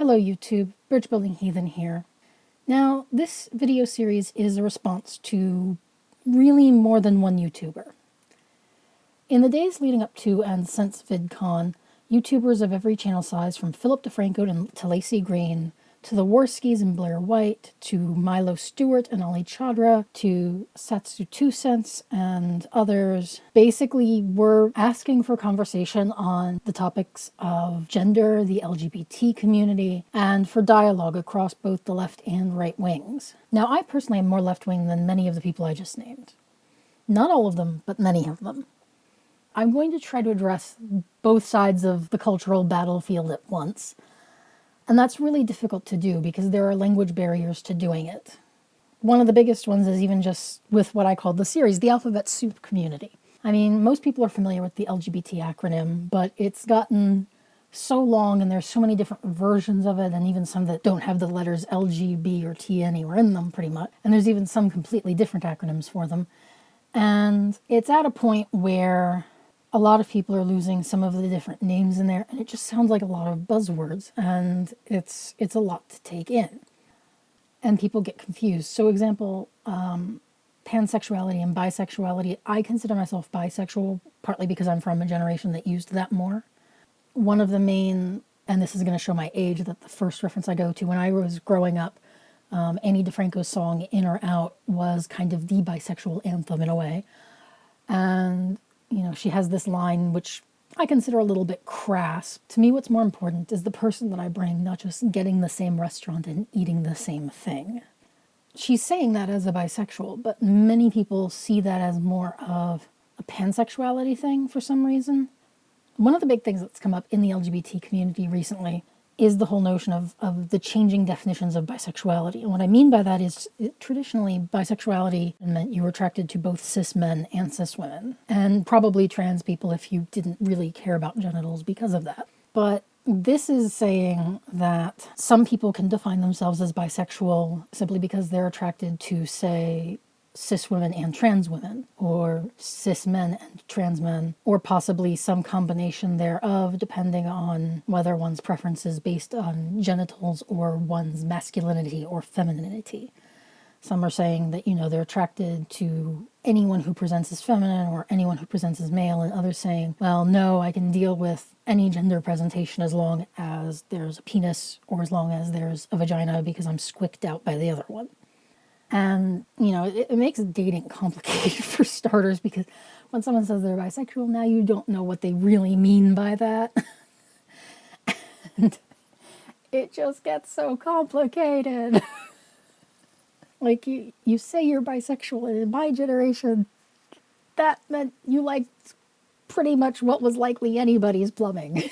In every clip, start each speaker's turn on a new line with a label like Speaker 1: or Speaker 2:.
Speaker 1: Hello YouTube, Bridge Building Heathen here. Now, this video series is a response to really more than one YouTuber. In the days leading up to and since VidCon, YouTubers of every channel size from Philip DeFranco to Lacey Green, to the Warskis and Blair White, to Milo Stewart and Ali Chadra, to Satsu Two Cents and others, basically were asking for conversation on the topics of gender, the LGBT community, and for dialogue across both the left and right wings. Now, I personally am more left-wing than many of the people I just named. Not all of them, but many of them. I'm going to try to address both sides of the cultural battlefield at once. And that's really difficult to do because there are language barriers to doing it. One of the biggest ones is even just with what I call the series, the alphabet soup community. I mean, most people are familiar with the LGBT acronym, but it's gotten so long and there's so many different versions of it, and even some that don't have the letters L, G, B, or T anywhere in them, pretty much. And there's even some completely different acronyms for them. And it's at a point where a lot of people are losing some of the different names in there, and it just sounds like a lot of buzzwords, and it's a lot to take in. And people get confused. So example, pansexuality and bisexuality. I consider myself bisexual, partly because I'm from a generation that used that more. One of the main, and this is going to show my age, that the first reference I go to when I was growing up, Annie DeFranco's song In or Out was kind of the bisexual anthem in a way. And you know, she has this line, which I consider a little bit crass. To me, what's more important is the person that I bring, not just getting the same restaurant and eating the same thing. She's saying that as a bisexual, but many people see that as more of a pansexuality thing for some reason. One of the big things that's come up in the LGBT community recently is the whole notion of the changing definitions of bisexuality. And what I mean by that is traditionally bisexuality meant you were attracted to both cis men and cis women, and probably trans people if you didn't really care about genitals because of that. But this is saying that some people can define themselves as bisexual simply because they're attracted to, say, cis women and trans women, or cis men and trans men, or possibly some combination thereof, depending on whether one's preference is based on genitals or one's masculinity or femininity. Some are saying that, you know, they're attracted to anyone who presents as feminine or anyone who presents as male, and others saying, well, no, I can deal with any gender presentation as long as there's a penis or as long as there's a vagina because I'm squicked out by the other one. And, you know, it makes dating complicated for starters, because when someone says they're bisexual, now you don't know what they really mean by that. And it just gets so complicated. Like, you say you're bisexual, and in my generation, that meant you liked pretty much what was likely anybody's plumbing.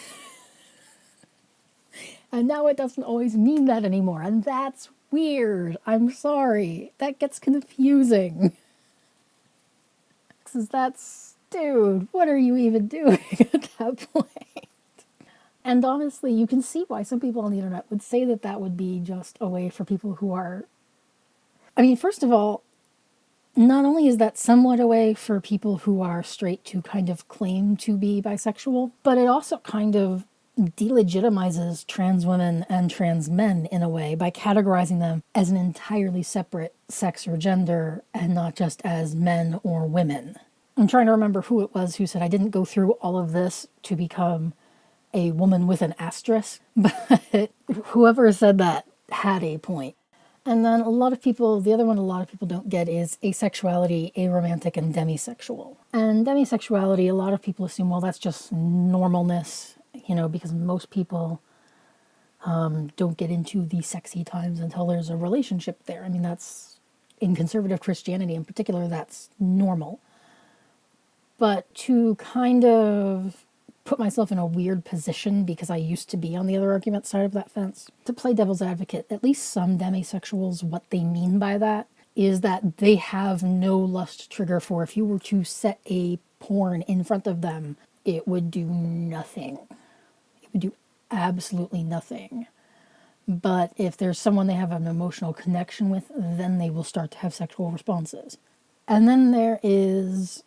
Speaker 1: And now it doesn't always mean that anymore, and that's weird. I'm sorry. That gets confusing. Because that's, dude, what are you even doing at that point? And honestly, you can see why some people on the internet would say that that would be just a way for people who are... I mean, first of all, not only is that somewhat a way for people who are straight to kind of claim to be bisexual, but it also kind of delegitimizes trans women and trans men in a way by categorizing them as an entirely separate sex or gender and not just as men or women. I'm trying to remember who it was who said, I didn't go through all of this to become a woman with an asterisk, but whoever said that had a point. And then a lot of people, the other one a lot of people don't get is asexuality, aromantic, and demisexual. And demisexuality, a lot of people assume, well, that's just normalness, you know, because most people don't get into the sexy times until there's a relationship there. I mean, that's, in conservative Christianity in particular, that's normal. But to kind of put myself in a weird position, because I used to be on the other argument side of that fence, to play devil's advocate, at least some demisexuals, what they mean by that is that they have no lust trigger for, if you were to set a porn in front of them, it would do nothing. Would do absolutely nothing. But if there's someone they have an emotional connection with, then they will start to have sexual responses. And then there is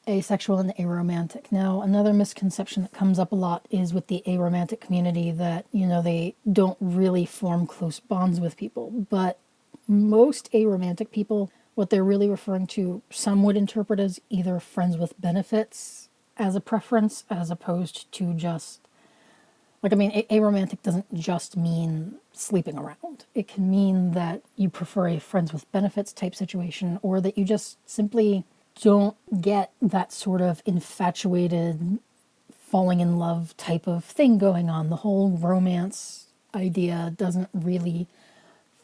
Speaker 1: asexual and aromantic. Now, another misconception that comes up a lot is with the aromantic community that, they don't really form close bonds with people. But most aromantic people, what they're really referring to, some would interpret as either friends with benefits as a preference, as opposed to just, aromantic doesn't just mean sleeping around. It can mean that you prefer a friends with benefits type situation, or that you just simply don't get that sort of infatuated, falling in love type of thing going on. The whole romance idea doesn't really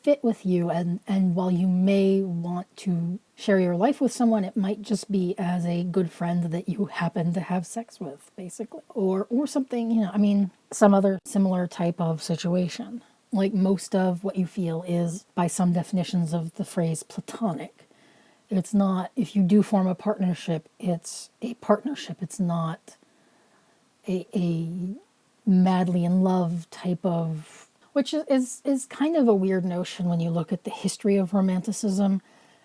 Speaker 1: fit with you, and while you may want to share your life with someone, it might just be as a good friend that you happen to have sex with, basically, or something, some other similar type of situation. Like, most of what you feel is, by some definitions of the phrase, platonic. It's not, if you do form a partnership, it's a partnership. It's not a madly in love type of, which is kind of a weird notion when you look at the history of romanticism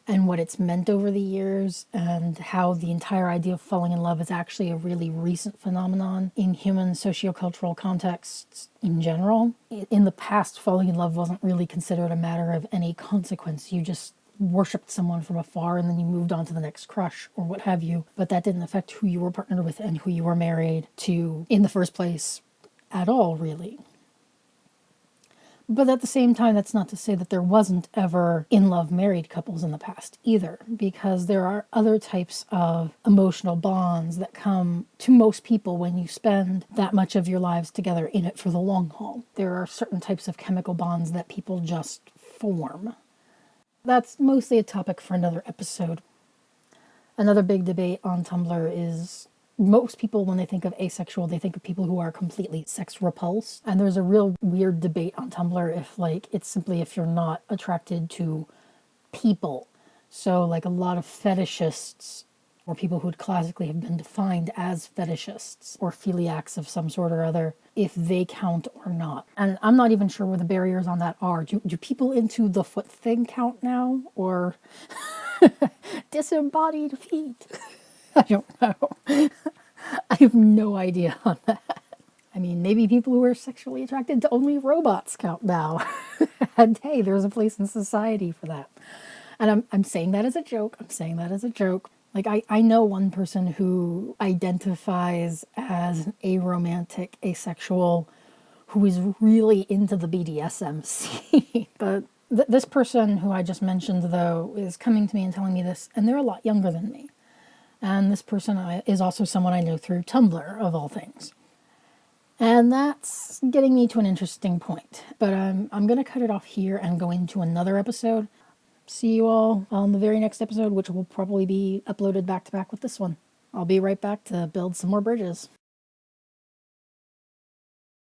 Speaker 1: and what it's meant over the years, and how the entire idea of falling in love is actually a really recent phenomenon in human sociocultural contexts in general. In the past, falling in love wasn't really considered a matter of any consequence. You just worshipped someone from afar and then you moved on to the next crush or what have you, but that didn't affect who you were partnered with and who you were married to in the first place at all, really. But at the same time, that's not to say that there wasn't ever in-love married couples in the past either, because there are other types of emotional bonds that come to most people when you spend that much of your lives together in it for the long haul. There are certain types of chemical bonds that people just form. That's mostly a topic for another episode. Another big debate on Tumblr is, most people, when they think of asexual, they think of people who are completely sex repulsed. And there's a real weird debate on Tumblr if, it's simply if you're not attracted to people. So, a lot of fetishists, or people who would classically have been defined as fetishists or philiacs of some sort or other, if they count or not. And I'm not even sure where the barriers on that are. Do people into the foot thing count now? Or disembodied feet? I don't know. I have no idea on that. Maybe people who are sexually attracted to only robots count now. And hey, there's a place in society for that. And I'm saying that as a joke. I know one person who identifies as an aromantic, asexual, who is really into the BDSM scene. But this person who I just mentioned, though, is coming to me and telling me this, and they're a lot younger than me. And this person is also someone I know through Tumblr, of all things. And that's getting me to an interesting point. But I'm going to cut it off here and go into another episode. See you all on the very next episode, which will probably be uploaded back to back with this one. I'll be right back to build some more bridges.